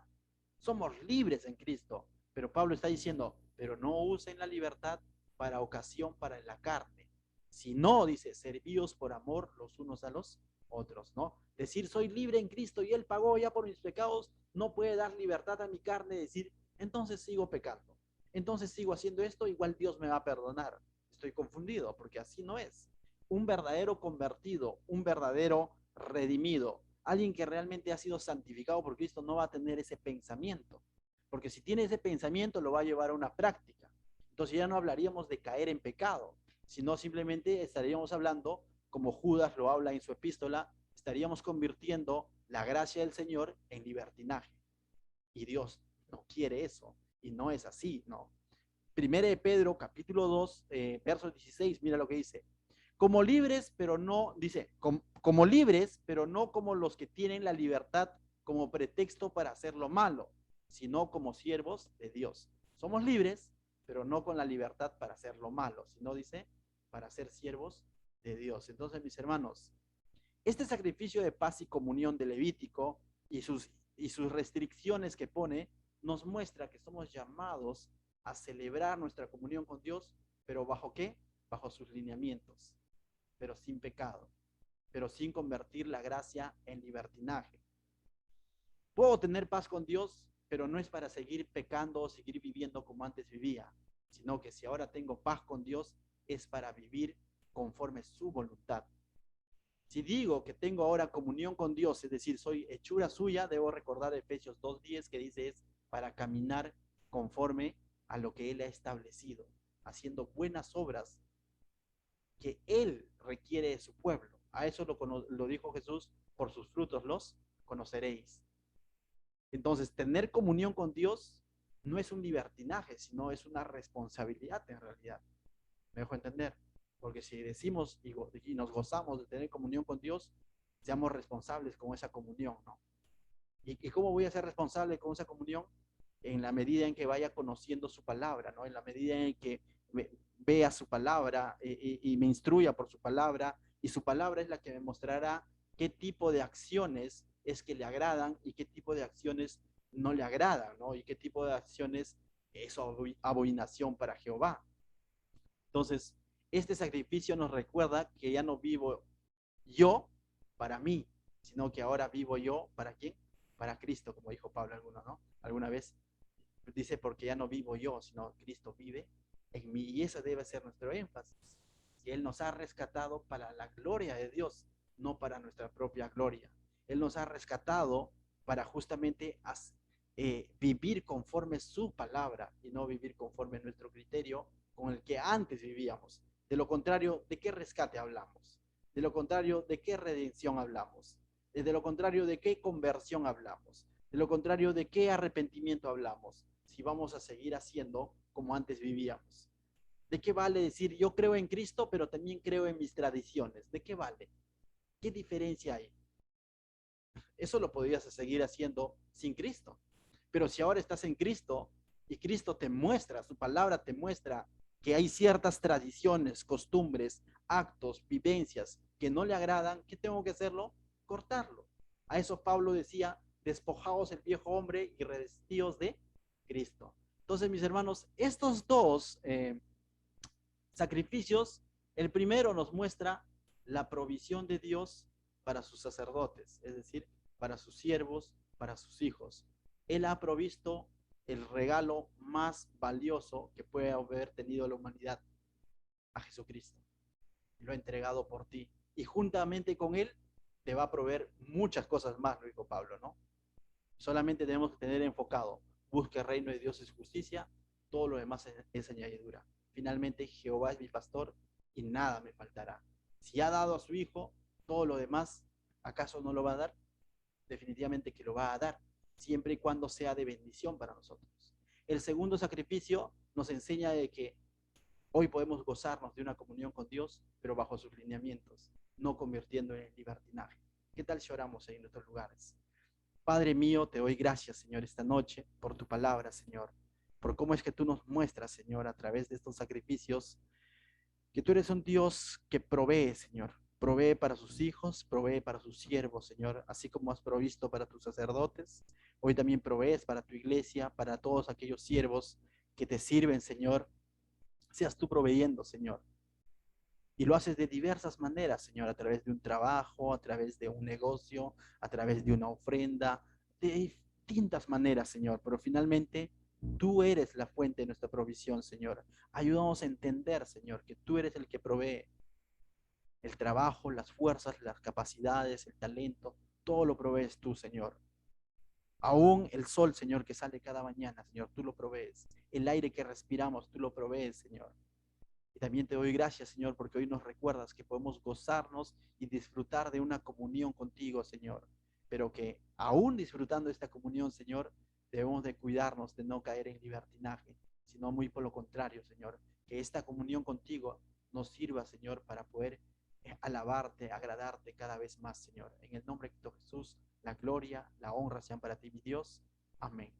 somos libres en Cristo, pero Pablo está diciendo, pero no usen la libertad para ocasión para la carne, sino, dice, servíos por amor los unos a los otros, ¿no? Decir, soy libre en Cristo y Él pagó ya por mis pecados, no puede dar libertad a mi carne, decir, entonces sigo pecando, entonces sigo haciendo esto, igual Dios me va a perdonar. Estoy confundido, porque así no es. Un verdadero convertido, un verdadero redimido, alguien que realmente ha sido santificado por Cristo no va a tener ese pensamiento, porque si tiene ese pensamiento lo va a llevar a una práctica. Entonces ya no hablaríamos de caer en pecado, sino simplemente estaríamos hablando, como Judas lo habla en su epístola, estaríamos convirtiendo la gracia del Señor en libertinaje. Y Dios no quiere eso, y no es así, ¿no? Primera de Pedro, capítulo 2, verso 16, mira lo que dice. Como libres, pero no, dice, como libres, pero no como los que tienen la libertad como pretexto para hacer lo malo, sino como siervos de Dios. Somos libres, pero no con la libertad para hacer lo malo, sino, dice, para ser siervos de Dios. Entonces, mis hermanos, este sacrificio de paz y comunión de Levítico y sus restricciones que pone, nos muestra que somos llamados a celebrar nuestra comunión con Dios, pero ¿bajo qué? Bajo sus lineamientos, pero sin pecado, pero sin convertir la gracia en libertinaje. Puedo tener paz con Dios, pero no es para seguir pecando o seguir viviendo como antes vivía, sino que si ahora tengo paz con Dios, es para vivir conforme su voluntad. Si digo que tengo ahora comunión con Dios, es decir, soy hechura suya, debo recordar Efesios 2:10 que dice es para caminar conforme a lo que Él ha establecido, haciendo buenas obras que Él requiere de su pueblo. A eso lo dijo Jesús, por sus frutos los conoceréis. Entonces, tener comunión con Dios no es un libertinaje, sino es una responsabilidad en realidad. ¿Me dejo entender? Porque si decimos y nos gozamos de tener comunión con Dios, seamos responsables con esa comunión, ¿no? ¿Y cómo voy a ser responsable con esa comunión? En la medida en que vaya conociendo su palabra, ¿no? En la medida en que vea su palabra y me instruya por su palabra, y su palabra es la que me mostrará qué tipo de acciones es que le agradan y qué tipo de acciones no le agradan, ¿no? Y qué tipo de acciones es abominación para Jehová. Entonces, este sacrificio nos recuerda que ya no vivo yo para mí, sino que ahora vivo yo para quién? para Cristo, como dijo Pablo alguna vez. Dice, porque ya no vivo yo, sino Cristo vive en mí. Y ese debe ser nuestro énfasis. Que Él nos ha rescatado para la gloria de Dios, no para nuestra propia gloria. Él nos ha rescatado para justamente vivir conforme su palabra y no vivir conforme nuestro criterio con el que antes vivíamos. De lo contrario, ¿de qué rescate hablamos? De lo contrario, ¿de qué redención hablamos? De lo contrario, ¿de qué conversión hablamos? De lo contrario, ¿de qué arrepentimiento hablamos? Si vamos a seguir haciendo como antes vivíamos. ¿De qué vale decir yo creo en Cristo, pero también creo en mis tradiciones? ¿De qué vale? ¿Qué diferencia hay? Eso lo podrías seguir haciendo sin Cristo. Pero si ahora estás en Cristo y Cristo te muestra, su palabra te muestra que hay ciertas tradiciones, costumbres, actos, vivencias que no le agradan, ¿qué tengo que hacerlo? Cortarlo. A eso Pablo decía, despojaos el viejo hombre y revestíos de Cristo. Entonces, mis hermanos, estos dos sacrificios, el primero nos muestra la provisión de Dios para sus sacerdotes, es decir, para sus siervos, para sus hijos. Él ha provisto el regalo más valioso que puede haber tenido la humanidad, a Jesucristo. Lo ha entregado por ti. Y juntamente con Él te va a proveer muchas cosas más, lo dijo Pablo, ¿no? Solamente tenemos que tener enfocado, busque el reino de Dios y su justicia, todo lo demás es añadidura. Finalmente, Jehová es mi pastor y nada me faltará. Si ha dado a su Hijo, todo lo demás, ¿acaso no lo va a dar? Definitivamente que lo va a dar, siempre y cuando sea de bendición para nosotros. El segundo sacrificio nos enseña de que hoy podemos gozarnos de una comunión con Dios, pero bajo sus lineamientos, no convirtiendo en libertinaje. ¿Qué tal si oramos en nuestros lugares? Padre mío, te doy gracias, Señor, esta noche por tu palabra, Señor, por cómo es que tú nos muestras, Señor, a través de estos sacrificios, que tú eres un Dios que provee, Señor, provee para sus hijos, provee para sus siervos, Señor, así como has provisto para tus sacerdotes, hoy también provees para tu iglesia, para todos aquellos siervos que te sirven, Señor, seas tú proveyendo, Señor. Y lo haces de diversas maneras, Señor, a través de un trabajo, a través de un negocio, a través de una ofrenda, de distintas maneras, Señor. Pero finalmente, tú eres la fuente de nuestra provisión, Señor. Ayúdanos a entender, Señor, que tú eres el que provee el trabajo, las fuerzas, las capacidades, el talento. Todo lo provees tú, Señor. Aún el sol, Señor, que sale cada mañana, Señor, tú lo provees. El aire que respiramos, tú lo provees, Señor. Y también te doy gracias, Señor, porque hoy nos recuerdas que podemos gozarnos y disfrutar de una comunión contigo, Señor. Pero que aún disfrutando de esta comunión, Señor, debemos de cuidarnos de no caer en libertinaje, sino muy por lo contrario, Señor. Que esta comunión contigo nos sirva, Señor, para poder alabarte, agradarte cada vez más, Señor. En el nombre de Cristo Jesús, la gloria, la honra sean para ti, mi Dios. Amén.